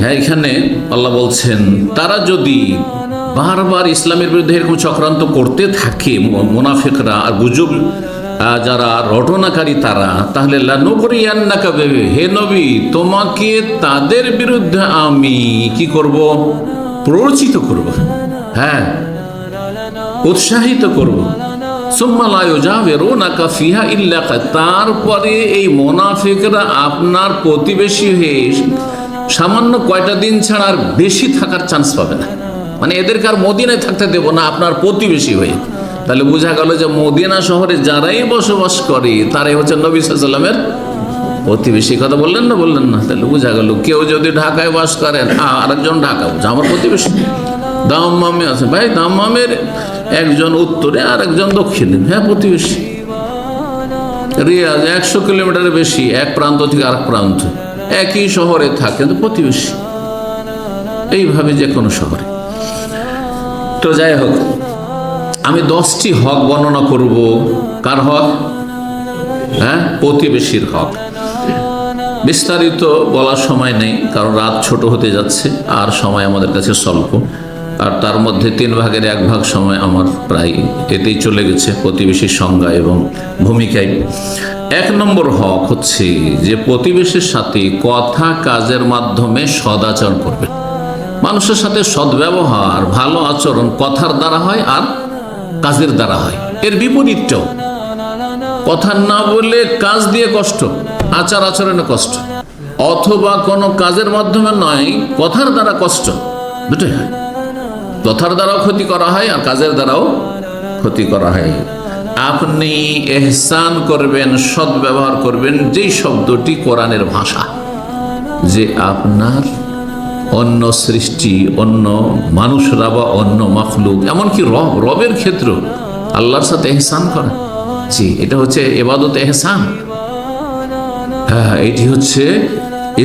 হ্যাঁ, এখানে আল্লাহ বলছেন তারা যদি বারবার ইসলামের বিরুদ্ধে এরকম চক্রান্ত করতে থাকে, মুনাফিকরা আর গুজব যারা রটনাকারী তারা, তাহলে লানুগরিয়ান্নাকা বিহি, হে নবী তোমাকে তাদের বিরুদ্ধে আমি কি করব? প্ররোচিত করব, হ্যাঁ, উৎসাহিত করব। সুম্মা লা ইউজাবিরুনাকা ফিহা ইল্লা তারপরে এই মুনাফিকরা আপনার প্রতিবেশী হয়ে সামান্য কয়টা দিন ছাড়া আর বেশি থাকার চান্স পাবে না। মানে এদেরকে আর মদিনায় থাকতে দেব না আপনার প্রতিবেশী হয়ে। তাহলে বোঝা গেল যে মদিনা শহরে যারাই বসবাস করে তারাই হচ্ছে নবী সাল্লাল্লাহু আলাইহি ওয়াসাল্লামের প্রতিবেশী। কথা বললেন না? তাহলে বোঝা গেল কেউ যদি ঢাকায় বাস করেন, আরেকজন ঢাকা বলছে আমার প্রতিবেশী। দাম্মামে আছে ভাই, দাম্মামের একজন উত্তরে আর একজন দক্ষিণে, হ্যাঁ প্রতিবেশী। রিয়াজ 100 কিলোমিটারের বেশি এক প্রান্ত থেকে আরেক প্রান্ত, একই শহরে থাকে তো প্রতিবেশী। এইভাবে যে কোনো শহরে। তো যাই হোক, আমি 10টি হক বর্ণনা করব। কার হক? হ্যাঁ, প্রতিবেশীর হক। বিস্তারিত বলার সময় নেই, কারণ রাত ছোট হতে যাচ্ছে আর সময় আমাদের কাছে স্বল্প। আর তার মধ্যে 3 ভাগের 1 ভাগ সময় আমার প্রায় এতেই চলে গেছে প্রতিবেশীর সংজ্ঞা এবং ভূমিকায়। 1 নম্বর হক হচ্ছে যে প্রতিবেশীর সাথে কথা কাজের মাধ্যমে সদাচরণ করবে। মানুষের সাথে সদ্ব্যবহার, ভালো আচরণ কথার দ্বারা হয় আর কাজের দ্বারা হয়। এর বিপরীতটাও, কথা না বলে কাজ দিয়ে কষ্ট, আচার আচরণে কষ্ট, অথবা কোনো কাজের মাধ্যমে নয় কথার দ্বারা কষ্ট, দুটোই হয়। কথার দ্বারাও ক্ষতি করা হয় আর কাজের দ্বারাও ক্ষতি করা হয়। আপনি ইহসান করবেন, সদ্ব্যবহার করবেন, যেই শব্দটি কোরআনের ভাষা, যে আপনার অন্য সৃষ্টি, অন্য মানুষরা বা অন্য মাখলুক, এমনকি রবের ক্ষেত্র আল্লাহর সাথে ইহসান করা, জি, এটা হচ্ছে ইবাদত ইহসান। হ্যাঁ, এটি হচ্ছে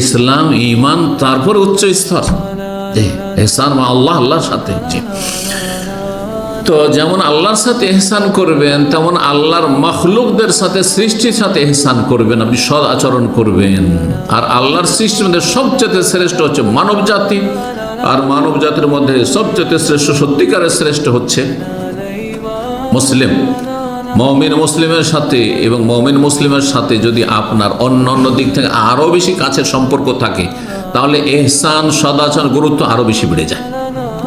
ইসলাম, ঈমান, তারপর উচ্চ স্তর ইহসান মা আল্লাহ, আল্লাহর সাথে। জি, তো যেমন আল্লাহর সাথে ইহসান করবেন, তেমন আল্লাহর মাখলুকদের সাথে, সৃষ্টির সাথে ইহসান করবেন, আপনি সৎ আচরণ করবেন। আর আল্লাহর সৃষ্টির মধ্যে সবচেয়ে শ্রেষ্ঠ হচ্ছে মানব জাতি, আর মানব জাতির মধ্যে সবচেয়ে শ্রেষ্ঠ, সত্যিকারের শ্রেষ্ঠ হচ্ছে মুসলিম। মুমিন মুসলিমের সাথে এবং মুমিন মুসলিমের সাথে যদি আপনার অন্য দিক থেকে আরও বেশি কাছের সম্পর্ক থাকে, তাহলে ইহসান, সদাচরণ গুরুত্ব আরও বেশি বেড়ে যায়।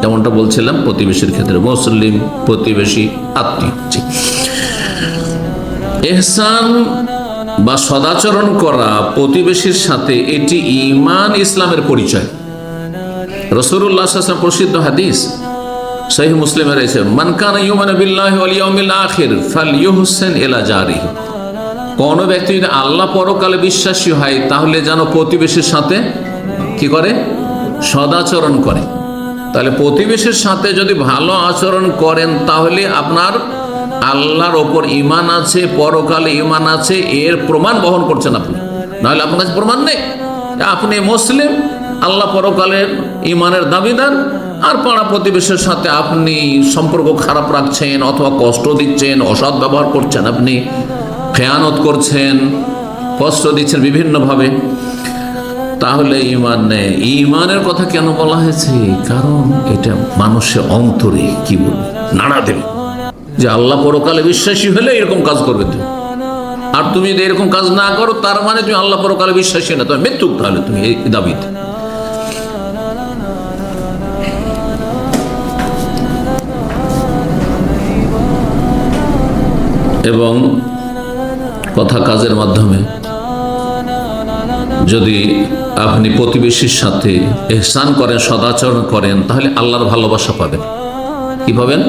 যেমনটা বলছিলাম প্রতিবেশীর ক্ষেত্রে, মুসলিম প্রতিবেশী, আত্মীয়। ইহসান বা সদাচরণ করা প্রতিবেশীর সাথে, এটি ঈমান, ইসলামের পরিচয়। রাসূলুল্লাহ সাল্লাল্লাহু আলাইহি ওয়াসাল্লাম প্রসিদ্ধ হাদিস সহিহ মুসলিমে রয়েছে, মান কানা ইউমিনু বিল্লাহি ওয়াল ইয়াউমিল আখির ফালইউহসিন ইলা জারিহি। কোন ব্যক্তি যদি আল্লাহ পরকালে বিশ্বাসী হয়, তাহলে যেন প্রতিবেশীর সাথে কি করে? সদাচরণ করে। তাহলে প্রতিবেশীর সাথে যদি ভালো আচরণ করেন, তাহলে আপনার আল্লাহর ওপর ঈমান আছে, পরকালে ঈমান আছে, এর প্রমাণ বহন করছেন আপনি। নাহলে আপনার কাছে প্রমাণ নেই। আপনি মুসলিম, আল্লাহ পরকালের ঈমানের দাবিদার, আর পাড়া প্রতিবেশীর সাথে আপনি সম্পর্ক খারাপ রাখছেন, অথবা কষ্ট দিচ্ছেন, অসৎ ব্যবহার করছেন, আপনি খেয়ানত করছেন, কষ্ট দিচ্ছেন বিভিন্নভাবে, তাহলে ঈমান নেই। ঈমানের কথা কেন বলা হয়েছে? কারণ এটা মানুষের অন্তরে কি বলবে, নাড়া দেবে যে আল্লাহ পরকালে বিশ্বাসী হলে এরকম কাজ করবে তুমি, আর তুমি যদি এরকম কাজ না করো, তার মানে তুমি আল্লাহ পরকালে বিশ্বাসী না, তুমি মৃত্যুক, তাহলে তুমি এই দাবিতে। এবং কথা কাজের মাধ্যমে যদি আপনি প্রতিবেশীর সাথে ইহসান করেন, সদাচরণ করেন, তাহলে আল্লাহর ভালোবাসা পাবেন। কি পাবেন?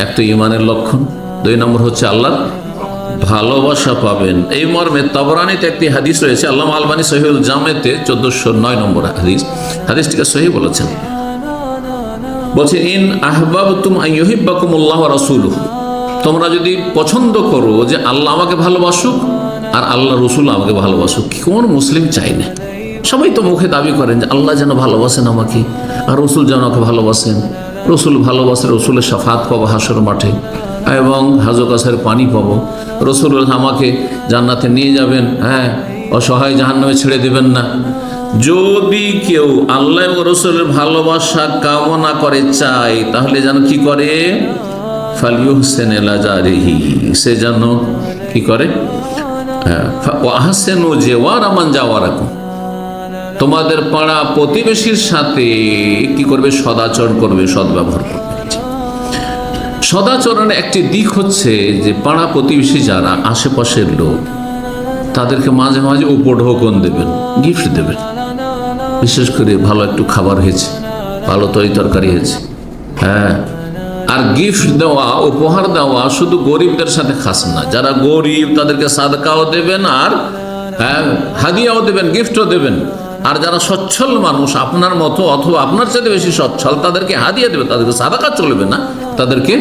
এক তো ঈমানের লক্ষণ, 2 নম্বর হচ্ছে আল্লাহর ভালোবাসা পাবেন। এই মর্মে তাবরানীতে একটি হাদিস রয়েছে, আল্লামা আলবানী সহিহুল জামেতে 1409 নম্বর হাদিস, হাদিসটিকে সহিহ বলেছেন। বলছেন, ইন আহবাবতুম আন ইউহিব্বাকুমুল্লাহু ওয়া রাসূলুহু, তোমরা যদি পছন্দ করো যে আল্লাহ আমাকে ভালোবাসুক আর আল্লাহ রসুল আমাকে ভালোবাসুক, কোন মুসলিম চাই না? সবাই তো মুখে দাবি করেন যে আল্লাহ যেন ভালোবাসেন আমাকে, আর রসুল যেন আমাকে ভালোবাসেন। রসুল ভালোবাসে, রসুলের শাফাত পাবো হাসর মাঠে, এবং হাজো কাছের পানি পাবো। রসুল আমাকে জান্নাতে নিয়ে যাবেন, হ্যাঁ, অসহায় জাহান্নামে ছেড়ে দেবেন না। যদি কেউ আল্লাহ ও রাসূলের ভালোবাসা কামনা করে, চায়, তাহলে যেন কি করে? ফালিউহসিন ইলা জারিহি, সে যেন কি করে? ওয়া আহসিনু জিওয়ারা মান জাওয়ারাকুম, তোমাদের পাড়া প্রতিবেশীর সাথে কি করবে? সদাচরণ করবে, সদ্ব্যবহার করবে। সদাচরণের একটি দিক হচ্ছে যে পাড়া প্রতিবেশী যারা আশেপাশের লোক, তাদেরকে মাঝে মাঝে উপঢৌকন দেবেন, গিফট দেবেন। বিশেষ করে ভালো একটু খাবার হয়েছে, ভালো তরকারি হয়েছে, হ্যাঁ। আর গিফট দেওয়া, উপহার দেওয়া শুধু গরিবদের সাথে খাস না, যারা গরিব তাদেরকে সাদকাও দেবেন, আর হাদিয়াও দেবেন, গিফটও দেবেন। আর যারা সচ্ছল মানুষ আপনার মতো অথবা আপনার চাইতে বেশি সচ্ছল, তাদেরকে হাদিয়া দেবেন। তাদেরকে সাদাকা চলবে না, তাদেরকে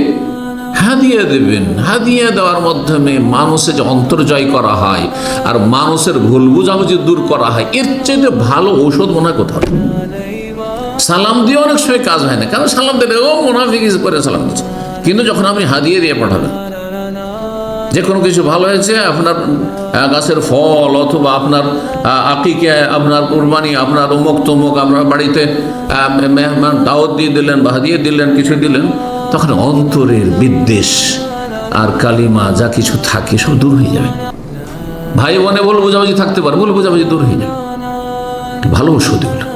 হাদিয়া দেবেন। হাদিয়া দেওয়ার মাধ্যমে মানুষের যে অন্তর্জয় করা হয় আর মানুষের ভুল বুঝাবুঝি দূর করা হয়, এর চাইতে ভালো ঔষধ মনে হয় কোথাও। সালাম দিয়ে অনেক সময় কাজ হয় না, কারণ সালাম দিলে ও মুনাফিক করে সালাম দিচ্ছে, কিন্তু যখন আপনি হাদিয়া দিয়ে পাঠাবেন, যে কোনো কিছু ভালো হয়েছে, আপনার গাছের ফল অথবা আপনার আকিকে, আপনার কুরবানি, আপনার অমুক তমুক, আপনার বাড়িতে মেহমান দাওয়াত দিয়ে দিলেন বা হাদিয়া দিলেন, কিছু দিলেন, তখন অন্তরের বিদ্বেষ আর কালিমা যা কিছু থাকে সব দূর হয়ে যাবে। ভাই বোনে ভুল বোঝাবুঝি থাকতে পারে, ভুল বোঝাবুঝি দূর হয়ে যাবে। ভালো ঔষধ এগুলো।